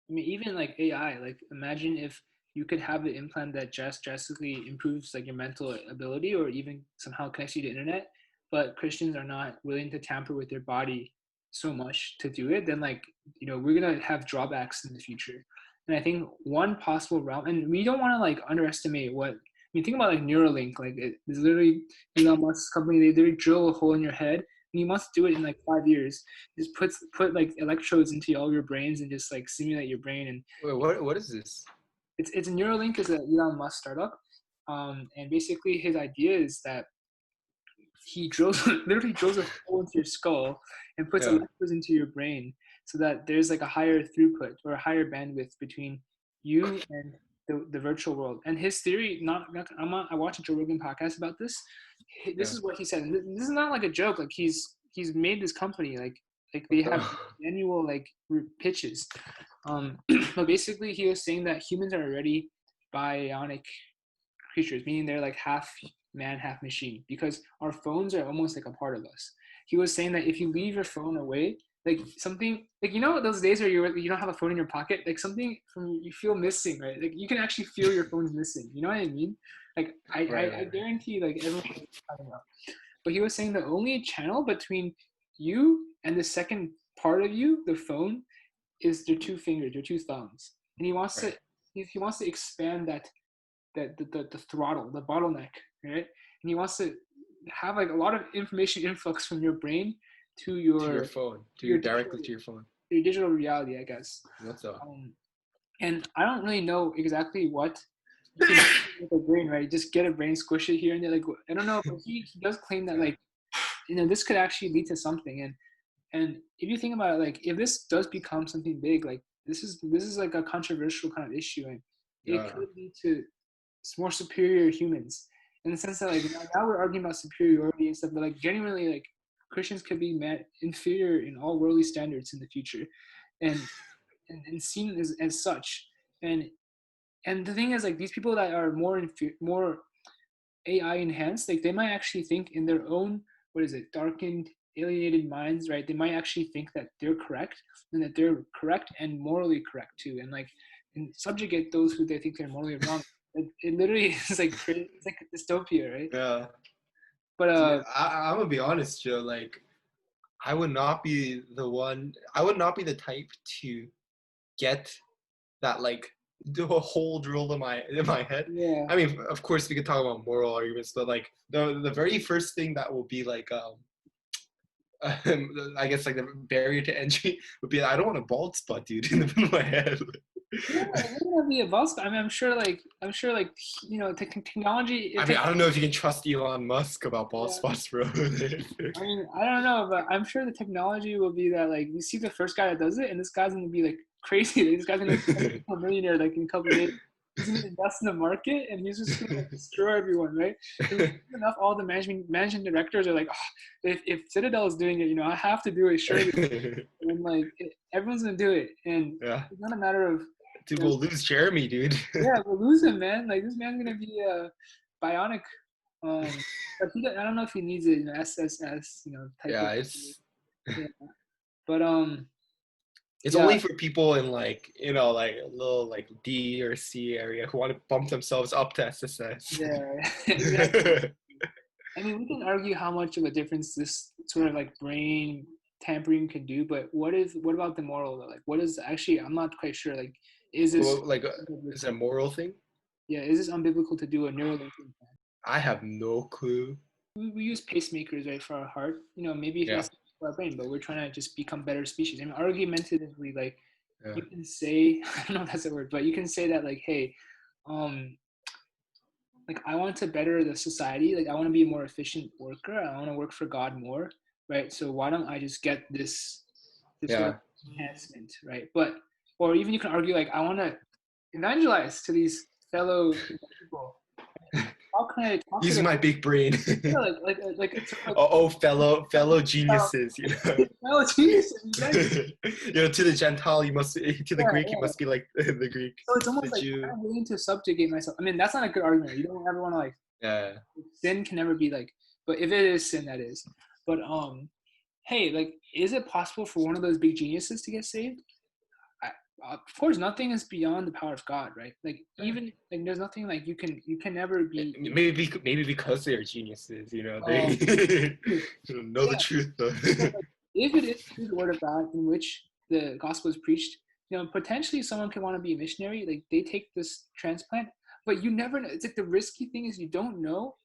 I mean, even like AI, like imagine if you could have an implant that just drastically improves like your mental ability or even somehow connects you to the internet, but Christians are not willing to tamper with their body so much to do it, then like, we're gonna have drawbacks in the future. And I think one possible route, and we don't want to like underestimate what, I mean, think about like Neuralink, like it's literally Elon Musk's company, they literally drill a hole in your head and he wants to do it in like 5 years, just put like electrodes into all your brains and just like simulate your brain. And Wait, what is this? it's Neuralink is a Elon Musk startup, and basically his idea is that he drills literally drills a hole into your skull and puts Yeah. electrodes into your brain so that there's like a higher throughput or a higher bandwidth between you and the virtual world. And his theory, I watched a Joe Rogan podcast about this. This Yeah. is what he said. And this is not like a joke. Like he's made this company like they What the? have annual like pitches. But basically he was saying that humans are already bionic creatures, meaning they're like half man, half machine, because our phones are almost like a part of us. He was saying that if you leave your phone away, like something, like those days where you don't have a phone in your pocket, like something from you feel missing, right? Like you can actually feel your phone's missing. You know what I mean? Like I Right. guarantee like everyone knows what I'm talking about. But he was saying the only channel between you and the second part of you, the phone, is their two fingers, their two thumbs, and Right. he wants to expand the throttle, the bottleneck, right? And he wants to have like a lot of information influx from your brain to To your your phone. your digital Directly to your phone. your digital reality, I guess. What the? Um, and I don't really know exactly what you can do with a brain, right? Just get a brain, squish it here and there. Like I don't know, but he does claim that Yeah. like this could actually lead to something. And if you think about it, like if this does become something big, like this is like a controversial kind of issue, and it Yeah. could lead to more superior humans in the sense that like now we're arguing about superiority and stuff, but like genuinely like Christians could be met inferior in all worldly standards in the future, and and seen as such. And the thing is like these people that are more AI enhanced, like they might actually think in their own, what is it, darkened, alienated minds, right? They might actually think that they're correct and that they're correct and morally correct too, and like and subjugate those who they think they're morally wrong. It literally is like crazy. It's like a dystopia, right? Yeah. But Dude, I'm gonna be honest, Joe. Like, I would not be the one. I would not be the type to get that like do a hole drilled in my head. yeah, I mean, of course, we could talk about moral arguments, but like the very first thing that will be like I guess like the barrier to entry would be I don't want a bald spot, dude, in the middle of my head. yeah, it's gonna be a buzz. I mean, I'm sure, like technology. I If mean, I don't know if you can trust Elon Musk about bald yeah, spots, bro. I mean, I don't know, but I'm sure the technology will be that like you see the first guy that does it, and this guy's gonna be like crazy. This guy's gonna become a millionaire like in a couple of days. He's gonna invest in the market, and he's just gonna like, destroy everyone, right? And enough, all the managing directors are like, oh, if Citadel is doing it, I have to do it surely. And like everyone's gonna do it, and Yeah, it's not a matter of dude, you know, we'll lose Jeremy, dude. yeah, we'll lose him, man. Like this man's gonna be bionic. But I don't know if he needs it, SSS, type of. Yeah, it's Yeah. But it's yeah, only for people in like like a little like D or C area who want to bump themselves up to SSS. yeah, exactly. I mean, we can argue how much of a difference this sort of like brain tampering can do, but what about the moral though? Like, what is actually? I'm not quite sure. Like, is this Well, like, is it a unbiblical? moral thing? Yeah, is this unbiblical to do a Neuralink implant? I have no clue. We use pacemakers, right, for our heart. Maybe Yeah, that's for our brain, but we're trying to just become better species. I mean, argumentatively, like, yeah, you can say, I don't know if that's a word, but you can say that, like, hey, um, like, I want to better the society. Like, I want to be a more efficient worker. I want to work for God more, right? So why don't I just get this sort of yeah. enhancement, right? Or even you can argue, like, I want to evangelize to these fellow people. How can I talk to Use them? my big brain. Yeah, like it's sort of Oh, oh, fellow like, geniuses, you know. no, Jesus, exactly. To the Gentile, you must to the Yeah, Greek, you yeah. must be like the Greek, So it's the almost like Jew. I'm willing to subjugate myself. I mean, that's not a good argument. You don't ever want to like Yeah, sin can never be like, but if it is sin, that is. But hey, like, is it possible for one of those big geniuses to get saved? of course, nothing is beyond the power of God, right? Like even like there's nothing like you can never be. Maybe because they are geniuses, they Um, know the yeah. truth though. So, like, if it is through the word of God in which the gospel is preached, potentially someone can want to be a missionary. Like they take this transplant, but you never know. It's like the risky thing is you don't know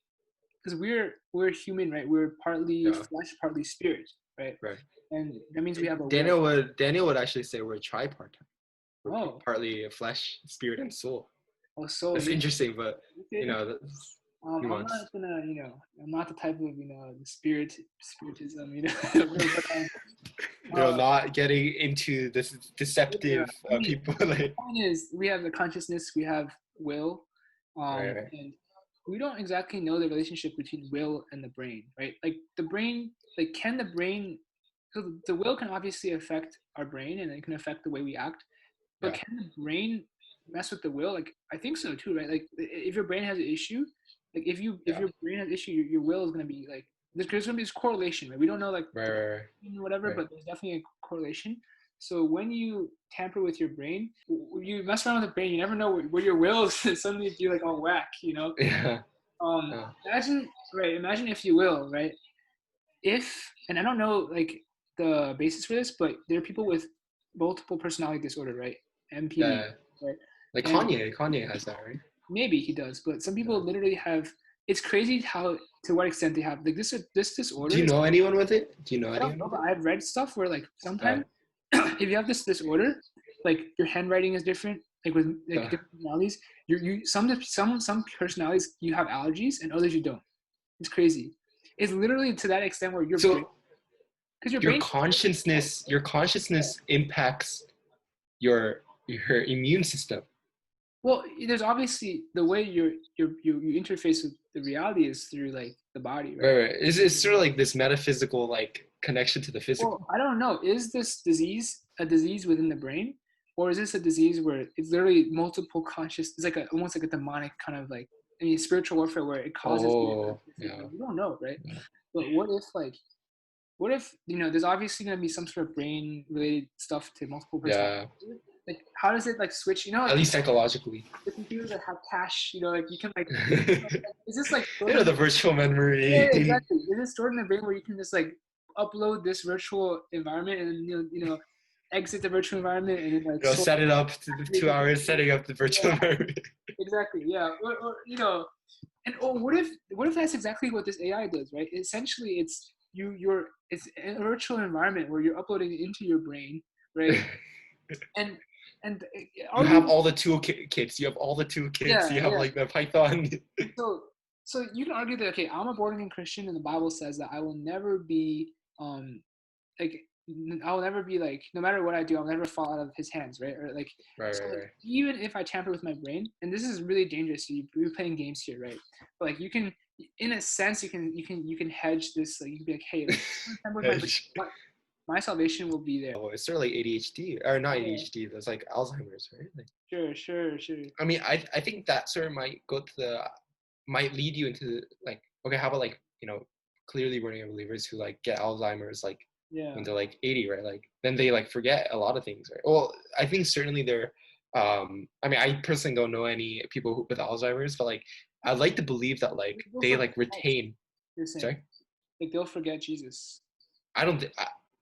because we're human, right? We're partly Yeah, flesh, partly spirit, right? right. And that means we have a will. Daniel would actually say we're tripartite. We're Oh, partly flesh, spirit, and soul. oh, so That's you interesting, but okay. that's I'm not nuance. gonna, I'm not the type of, the spiritism, but Not getting into this yeah, deceptive I mean, people. the Like, point is, we have the consciousness, we have will, right, right. and we don't exactly know the relationship between will and the brain, right? Like the brain, like can the brain, so the will can obviously affect our brain and it can affect the way we act, but Yeah, can the brain mess with the will? Like I think so too, right? Like if your brain has an issue, like if yeah, your brain has an issue, your will is gonna be like there's gonna be this correlation, right? We don't know like right, the right, whatever, right. but there's definitely a correlation. So when you tamper with your brain, you mess around with the brain, you never know where your will is suddenly be like all whack, Yeah, Um, yeah, imagine, right? Imagine if you will, right? If and I don't know like the basis for this, but there are people with multiple personality disorder, right? MPD, yeah. right? Like And Kanye has that, right? maybe he does, but some people Yeah. literally have. It's crazy how to what extent they have like this Do disorder. you Is, know anyone with it? Do you know I don't anyone know, with but it? I've read stuff where like Uh, sometimes if you have this disorder, like your handwriting is different, like with like uh, different personalities. You some personalities you have allergies and others you don't. It's crazy. It's literally to that extent where your brain, so because your your brain. consciousness impacts your immune system. Well, there's obviously the way you interface with the reality is through like the body, Right, right? right. It's sort of like this metaphysical like connection to the physical. Well, I don't know. Is this disease a disease within the brain, or is this a disease where it's literally multiple conscious? It's like almost like a demonic kind of like spiritual warfare where it causes. Oh, yeah, Like, you don't know, right? yeah, But what if there's obviously gonna be some sort of brain related stuff to multiple personalities. yeah. Like how does it like switch? At Like least psychologically. the computers that have cache, like you can like You is this like stored know in the the virtual yeah, memory. exactly. Is it stored in the brain where you can just like upload this virtual environment and then exit the virtual environment and then like Set it up to the 2 hours setting up the virtual yeah, memory. exactly, yeah. Or and what if that's exactly what this AI does, right? Essentially it's it's a virtual environment where you're uploading it into your brain, right? And and You have argue all the toolkits. You have all the toolkits. yeah, You have yeah. like the Python. So so you can argue that okay, I'm a born again Christian and the Bible says that I will never be um like I'll never be like no matter what I do, I'll never fall out of his hands, right? Or like Right, so right, like right. even if I tamper with my brain, and this is really dangerous, so you're playing games here, right? But like you can in a sense you can hedge this, like you can be like, hey, like I'm tamper with my brain, what my salvation will be there. Oh, it's sort of like ADHD or not Yeah, ADHD. That's like Alzheimer's, right? Like, sure. I mean, I think that sort of might lead you into like, okay, how about like clearly born again believers who like get Alzheimer's like Yeah. when they're like 80, right? Like then they like forget a lot of things, right? Well, I think certainly they're. I mean, I personally don't know any people with Alzheimer's, but like I'd like to believe that like They'll they forget like Christ, retain. you're saying. Sorry. Like they'll forget Jesus. I don't.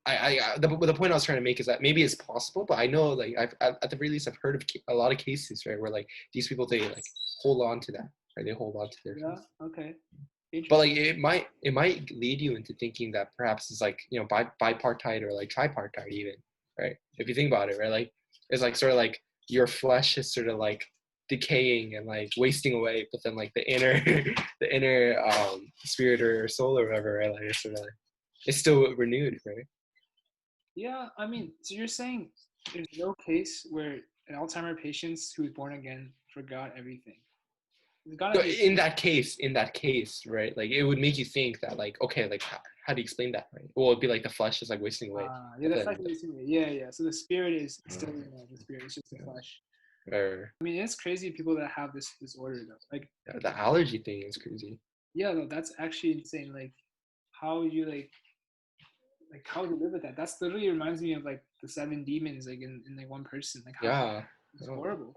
The point I was trying to make is that maybe it's possible, but I know like I've at the very least I've heard of a lot of cases, right, where like these people they like hold on to that, right? They hold on to their Yeah, faith. okay. But Interesting. like it might lead you into thinking that perhaps it's like bipartite or like tripartite even, right? If you think about it, right, like it's like sort of like your flesh is sort of like decaying and like wasting away, but then like the inner the inner spirit or soul or whatever, right, like it's sort of like it's still renewed, right? Yeah, I mean, so you're saying there's no case where an Alzheimer patient who's born again forgot everything. There's gotta So be. in that case, right? Like it would make you think that, like, okay, like how do you explain that, right? Well, it'd be like the flesh is like wasting away, Yeah, but the then, flesh is yeah. So the spirit is still the spirit. It's just the flesh. or I mean, it's crazy people that have this disorder though. Like, the allergy thing is crazy. yeah, no, that's actually insane. Like, how you like? like how would you live with that? That's literally reminds me of like the seven demons like in like one person. Like how Yeah. it's Oh. horrible.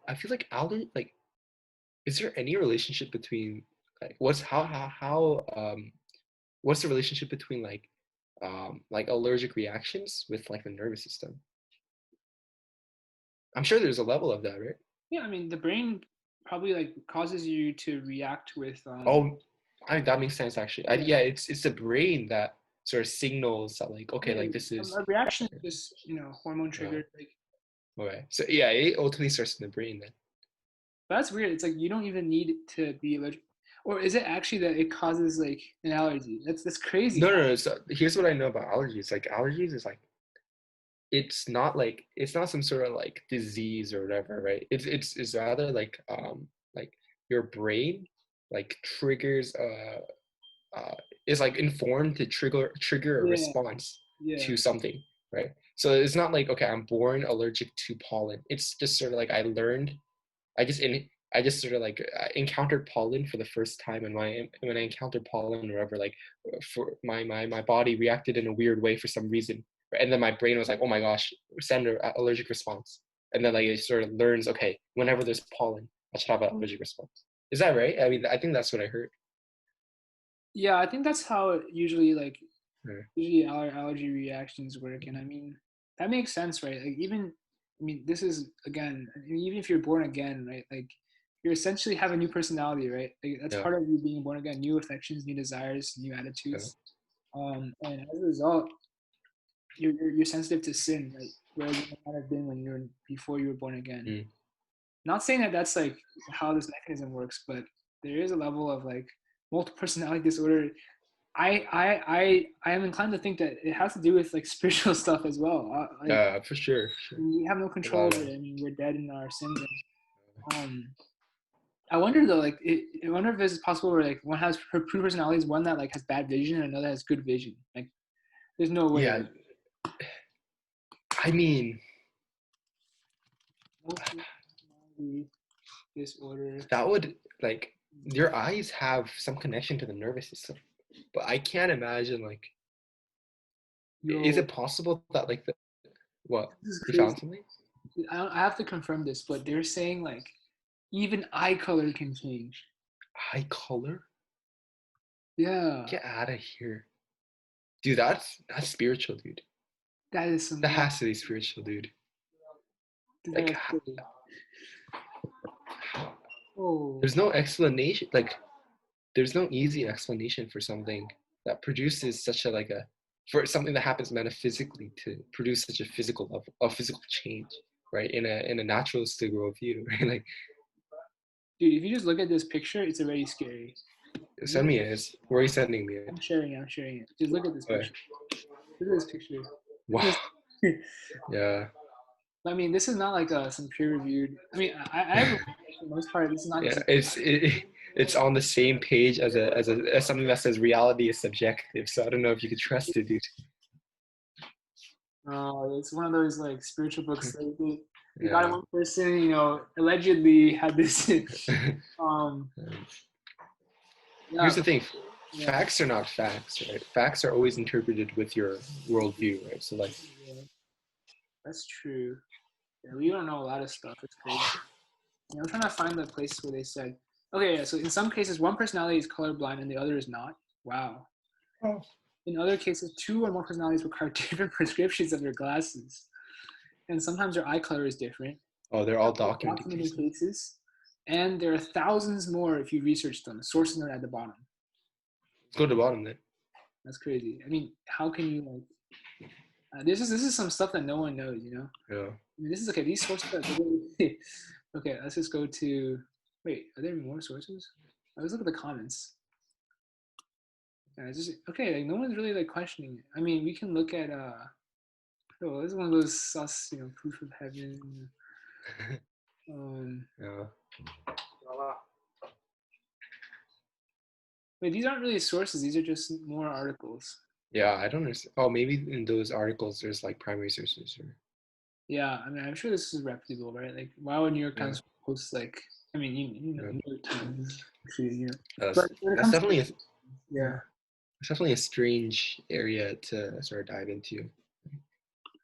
I feel like allergy, like, is there any relationship between like what's the relationship between like allergic reactions with like the nervous system? I'm sure there's a level of that, right? Yeah, I mean the brain probably like causes you to react with Oh, that makes sense actually. yeah, Yeah, it's the brain that sort of signals that like okay, yeah, like this is a reaction is just hormone uh, triggered. Like okay. So yeah, it ultimately starts in the brain then. that's weird. It's like you don't even need to be allergic, or is it actually that it causes like an allergy? That's crazy. No, no, no. So here's what I know about allergies. Like allergies is like it's not some sort of like disease or whatever, right? It's rather like your brain like triggers is like informed to trigger a Yeah, response yeah, to something, right? So it's not like okay, I'm born allergic to pollen. It's just sort of like I just in I just sort of like encountered pollen for the first time, and when I encountered pollen or whatever, like for my body reacted in a weird way for some reason, and then my brain was like, oh my gosh, send an allergic response, and then like it sort of learns, okay, whenever there's pollen, I should have an allergic response. Is that right? I mean, I think that's what I heard. yeah. I think that's how it usually like Yeah, usually allergy reactions work, and I mean that makes sense, right? Like even I mean this is again, I mean, even if you're born again, right? Like you essentially have a new personality, right? Like that's yeah, part of you being born again. New affections, new desires, new yeah. attitudes. And as a result, you're sensitive to sin, right? Whereas you might not have been when before you were born again. Mm. Not saying that that's like how this mechanism works, but there is a level of like multiple personality disorder. I am inclined to think that it has to do with like spiritual stuff as well. Like Yeah, for sure, for sure. we have no A control lot over of it. I mean, we're dead in our sins. And, I wonder though, like, I wonder if it's possible where like one has her two personalities, one that like has bad vision and another has good vision. Like, there's no way, yeah. right? I mean, Multiple personality disorder. that would like your eyes have some connection to the nervous system, but I can't imagine like is Yo, it possible that like the what this is you crazy. found something? I have to confirm this, but they're saying like even eye color can change. Eye color? Yeah, Get out of here, dude. That's spiritual, dude. that is some That wild. has to be spiritual, dude. Like, That's crazy. Oh, there's no explanation. Like, there's no easy explanation for something that produces such a like a for something that happens metaphysically to produce such a physical level of physical change, right? In a naturalistic worldview, right? Like, dude, if you just look at this picture, it's already scary. send me it. Where are you sending me it? I'm sharing it. I'm sharing it. Just look at this Okay. picture. Look at this picture. Wow. Yeah. I mean, this is not like some peer-reviewed. I mean, I have for the most part. This is not Yeah. just. It's on the same page as as something that says reality is subjective. So I don't know if you could trust it, dude. It's one of those like spiritual books. That you got Yeah. one person, allegedly had this. um, yeah, Here's the thing. yeah, Facts are not facts, right? Facts are always interpreted with your worldview, right? So like yeah, that's true. Yeah, we don't know a lot of stuff. It's crazy. I'm trying to find the place where they said, okay, yeah. So in some cases, one personality is colorblind and the other is not. Wow. oh, In other cases, two or more personalities require different prescriptions of their glasses, and sometimes their eye color is different. oh, they're all Several documented documented cases. cases, and there are thousands more if you research them. Sources are at the bottom. Let's go to the bottom then. That's crazy. I mean, how can you like? This is some stuff that no one knows. Yeah. I mean, this is okay. These sources are okay. Let's just go to. Wait, are there more sources? Let's look at the comments. Yeah, it's just okay. Like no one's really like questioning it. I mean, we can look at oh, this is one of those sus, proof of heaven. Um, Yeah. wait, these aren't really sources. These are just more articles. Yeah, I don't understand. Oh, maybe in those articles there's like primary sources or Yeah, I mean, I'm sure this is reputable, right? Like, why would New York yeah. Times post like? I mean, Yeah. New York Times, actually, That's But when it that's comes to definitely yeah, It's definitely a strange area to sort of dive into.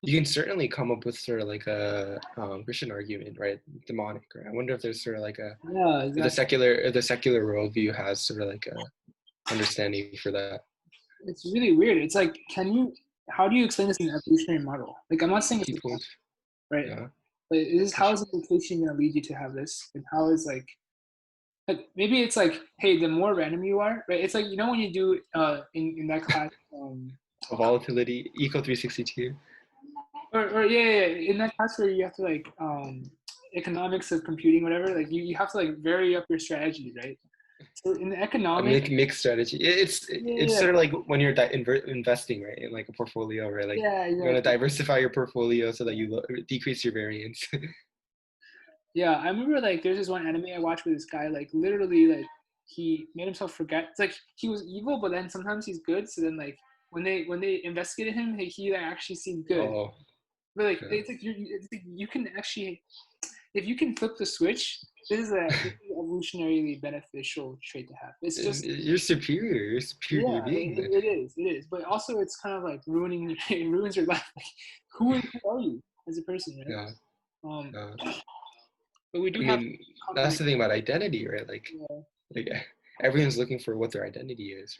You can certainly come up with sort of like a Christian argument, right? Demonic, right? I wonder if there's sort of like a Yeah, if the exactly. secular worldview has sort of like a understanding for that. It's really weird. It's like, how do you explain this in an evolutionary model? Like, I'm not saying it's Key a point. right, Yeah, but is for how sure. is evolution going to lead you to have this, and how is like maybe it's like, hey, the more random you are, right? It's like when you do in that class, oh, Volatility, Eco 362. or yeah, in that class where you have to like economics of computing, whatever. Like you have to like vary up your strategy, right? So in the A economic, mixed strategy. It's yeah, sort of like when you're investing, right, in like a portfolio, right? Like yeah, you want to exactly. diversify your portfolio so that you decrease your variance. Yeah, I remember like there's this one anime I watched with this guy, like literally like he made himself forget. It's like he was evil, but then sometimes he's good. So then like when they investigated him, he like, actually seemed good. Oh, But like yeah. it's like you can actually, if you can flip the switch, this is an evolutionarily beneficial trait to have. It's just You're superior. You're a superior yeah, being then. it is. But also it's kind of like ruining it ruins your life. Like who are you as a person, right? Yeah. Um, Yeah. but we I do have mean, that's confirmation. the thing about identity, right? Like everyone's looking for what their identity is, right?